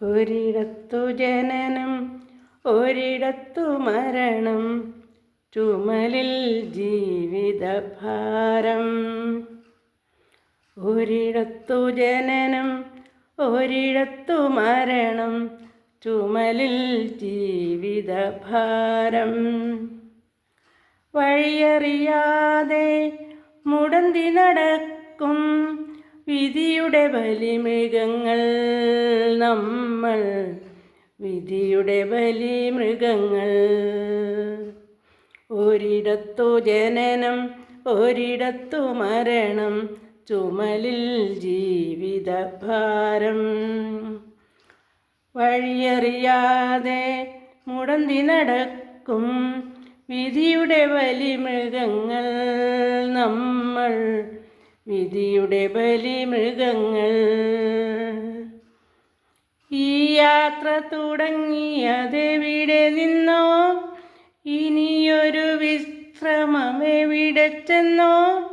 ഒരിടത്തു ജനനം ഒരിടത്തു മരണം, ചുമലിൽ ജീവിതഭാരം. ഒരിടത്തു ജനനം ഒരിടത്തു മരണം, ചുമലിൽ ജീവിതഭാരം. വഴിയറിയാതെ മുടന്തി നടക്കും വിധിയുടെ ബലിമൃഗങ്ങൾ നമ്മൾ, വിധിയുടെ ബലിമൃഗങ്ങൾ. ഒരിടത്തു ജനനം ഒരിടത്തു മരണം, ചുമലിൽ ജീവിതഭാരം. വഴിയറിയാതെ മുടന്തി നടക്കും വിധിയുടെ ബലിമൃഗങ്ങൾ നമ്മൾ, വിധിയുടെ ബലിമൃഗങ്ങൾ. ഈ യാത്ര തുടങ്ങിയതെവിടെ നിന്നോ, ഇനിയൊരു വിശ്രമമെവിടെ ചെന്നോ,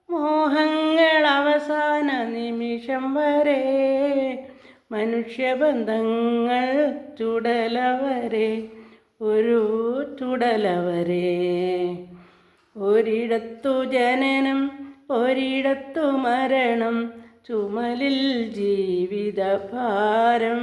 മോഹങ്ങൾ അവസാന നിമിഷം വരെ, മനുഷ്യബന്ധങ്ങൾ ചുടലവരെ, ഒരു ചുടലവരെ. ഒരിടത്തു ജനനം ഒരിടത്തു മരണം, ചുമലിൽ ജീവിതഭാരം.